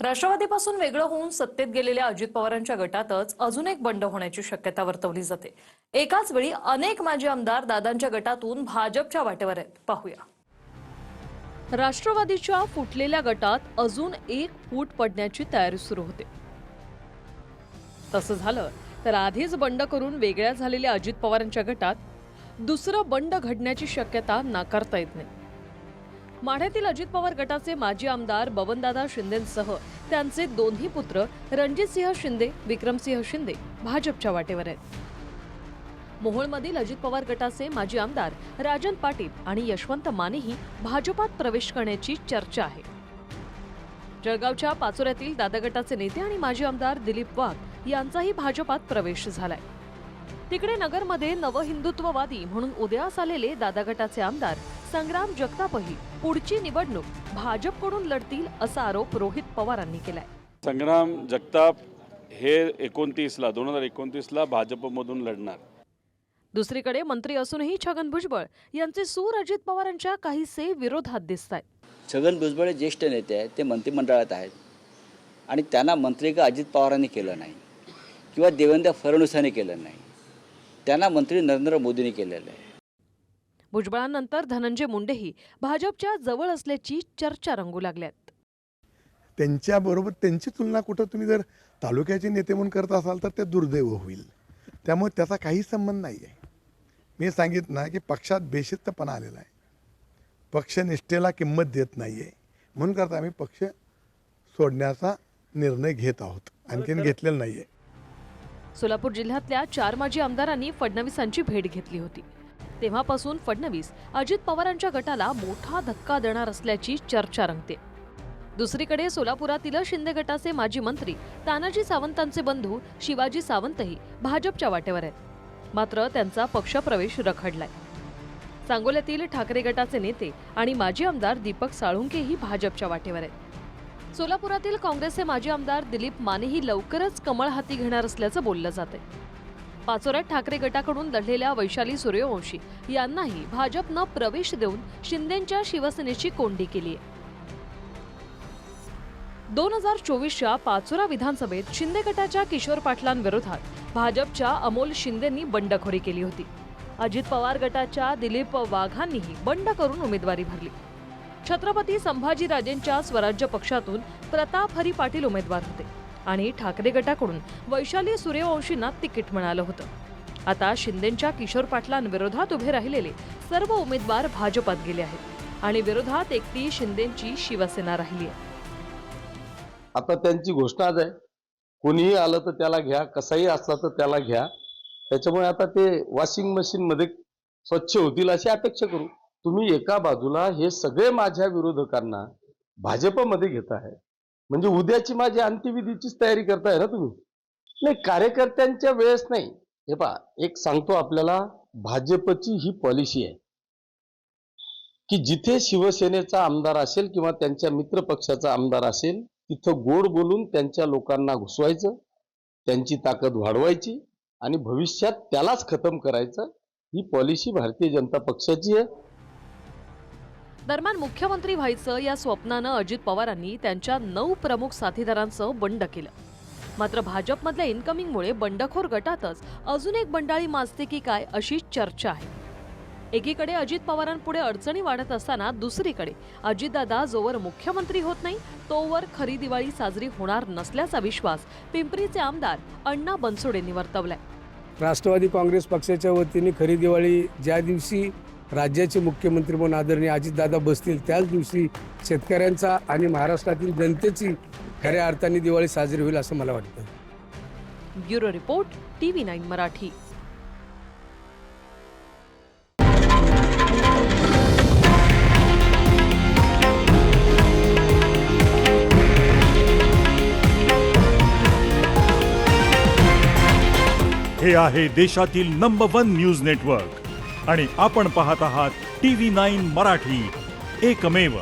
राष्ट्रवादीपासून वेगळं होऊन सत्तेत गेलेल्या अजित पवारांच्या गटातच अजून एक बंड होण्याची शक्यता वर्तवली जाते। एकाच वेळी अनेक माजी आमदार दादांच्या गटातून भाजपच्या वाटेवर आहेत। पाहूया। राष्ट्रवादीच्या फुटलेल्या गटात अजून एक फूट पडण्याची तयारी सुरू होते। तसं झालं तर आधीच बंड करून वेगळ्या झालेल्या अजित पवारांच्या गटात दुसरं बंड घडण्याची शक्यता नाकारता येत नाही। माढ्यातील अजित पवार गटाचे माजी आमदार बबनदादा शिंदेंसह त्यांचे दोन्ही पुत्र रणजितसिंह शिंदे, विक्रमसिंह शिंदे भाजपच्या वाटेवर आहेत। मोहोळमधील अजित पवार गटाचे माजी आमदार राजन पाटील आणि यशवंत मानेही भाजपात प्रवेश करण्याची चर्चा आहे। जळगावच्या पाचोऱ्यातील दादा गटाचे नेते आणि माजी आमदार दिलीप वाघ यांचाही भाजपात प्रवेश झालाय। तिकडे नगरमध्ये नवहिंदुत्ववादी म्हणून उदयास आलेले दादा गटाचे आमदार संग्राम जगतापही पुढची निवडणूक भाजपकडून लढतील असा आरोप रोहित पवारांनी केलाय। संग्राम जगताप हे 2029ला भाजपमधून लढणार। दुसरीकडे मंत्री असूनही छगन भुजबळ यांचे सूर अजित पवारांच्या काहीसे विरोधात दिसतायत। छगन भुजबळ ज्येष्ठ नेते आहेत, ते मंत्रिमंडळात आहेत आणि त्यांना मंत्री का अजित पवारांनी केलं नाही किंवा देवेंद्र फडणवीसांनी केलं नाही, त्यांना मंत्री नरेंद्र मोदींनी केलेलं आहे। भुजबळांनंतर धनंजय मुंडेही भाजपच्या जवळ असल्याची चर्चा रंगू लागल्यात। त्यांच्याबरोबर त्यांची तुलना कुठं तुम्ही जर तालुक्याचे नेते म्हणून करत असाल तर ते दुर्दैव होईल। त्यामुळे त्याचा काही संबंध नाही आहे। मी सांगितलं ना की पक्षात बेशिस्तपणा आलेला आहे, पक्षनिष्ठेला किंमत देत नाही आहे, म्हणून करता आम्ही पक्ष सोडण्याचा निर्णय घेत आहोत, आणखीन घेतलेला नाही आहे। सोलापूर जिल्ह्यातल्या 4 माजी आमदारांनी फडणवीसांची भेट घेतली होती। तेव्हापासून फडणवीस अजित पवारांच्या गटाला मोठा धक्का देणार असल्याची चर्चा रंगते। दुसरीकडे सोलापुरातील शिंदे गटाचे माजी मंत्री तानाजी सावंतांचे बंधू शिवाजी सावंतही भाजपच्या वाटेवर आहेत, मात्र त्यांचा पक्षप्रवेश रखडलाय। सांगोल्यातील ठाकरे गटाचे नेते आणि माजी आमदार दीपक साळुंकेही भाजपच्या वाटेवर आहेत। सोलापुरातील काँग्रेसचे माजी आमदार दिलीप मानेही लवकरच कमळ हाती घेणार असल्याचं बोललं जातंय। पाचोऱ्यात ठाकरे गटाकडून लढलेल्या वैशाली सूर्यवंशी यांनाही भाजपनं प्रवेश देऊन शिंदेंच्या शिवसेनेची कोंडी केली आहे। 2024च्या पाचोरा विधानसभेत शिंदे गटाच्या किशोर पाटलांविरोधात भाजपच्या अमोल शिंदेंनी बंडखोरी केली होती। अजित पवार गटाच्या दिलीप वाघांनीही बंड करून उमेदवारी भरली। छत्रपती संभाजीराजेंच्या स्वराज्य पक्षातून प्रताप हरी पाटील उमेदवार होते आणि ठाकरे गटाकडून वैशाली सूर्यवंशींना तिकीट मिळालं होतं। आता शिंदेंच्या किशोर पाटलांविरोधात उभे राहिलेले सर्व उमेदवार भाजपात गेले आहेत आणि विरोधात एकटी शिंदेंची शिवसेना राहिली आहे। आता त्यांची घोषणाच आहे, कोणीही आलं तर त्याला घ्या, कसाही असला तर त्याला घ्या। त्याच्यामुळे आता ते वॉशिंग मशीन मध्ये स्वच्छ होतील अशी अपेक्षा करू। तुम्ही एका बाजूला हे सगळे माझ्या विरोधकांना भाजपमध्ये घेताय, म्हणजे उद्याची माझी अंत्यविधीचीच तयारी करताय ना तुम्ही। नाही, कार्यकर्त्यांच्या वेळेस नाही। हे पहा, एक सांगतो आपल्याला, भाजपची ही पॉलिसी आहे की जिथे शिवसेनेचा आमदार असेल किंवा त्यांच्या मित्र पक्षाचा आमदार असेल तिथं गोड बोलून त्यांच्या लोकांना घुसवायचं, त्यांची ताकद वाढवायची आणि भविष्यात त्यालाच खतम करायचं। ही पॉलिसी भारतीय जनता पक्षाची आहे। दरम्यान मुख्यमंत्री व्हायचं या स्वप्नानं अजित पवारांनी त्यांच्या 9 प्रमुख साथीदारांसह बंड केलं। मात्र भाजपमधल्या इनकमिंगमुळे बंडखोर गटातच अजून एक बंडाळी माजते की काय अशी चर्चा आहे। एकीकडे अजित पवारांपुढे अडचणी वाढत असताना दुसरीकडे अजितदादा जोवर मुख्यमंत्री होत नाही तोवर खरी दिवाळी साजरी होणार नसल्याचा विश्वास पिंपरीचे आमदार अण्णा बनसोडेंनी वर्तवलाय। राष्ट्रवादी काँग्रेस पक्षाच्या वतीने खरी दिवाळी ज्या दिवशी राज्याचे मुख्यमंत्री म्हणून आदरणीय अजितदादा बसतील त्याच दिवशी शेतकऱ्यांचा आणि महाराष्ट्रातील जनतेची खऱ्या अर्थाने दिवाळी साजरी होईल असं मला वाटतं। Bureau report, TV9 Marathi. हे आहे देशातील नंबर 1 न्यूज नेटवर्क आणि आपण पाहत आहात TV9 मराठी, एकमेव।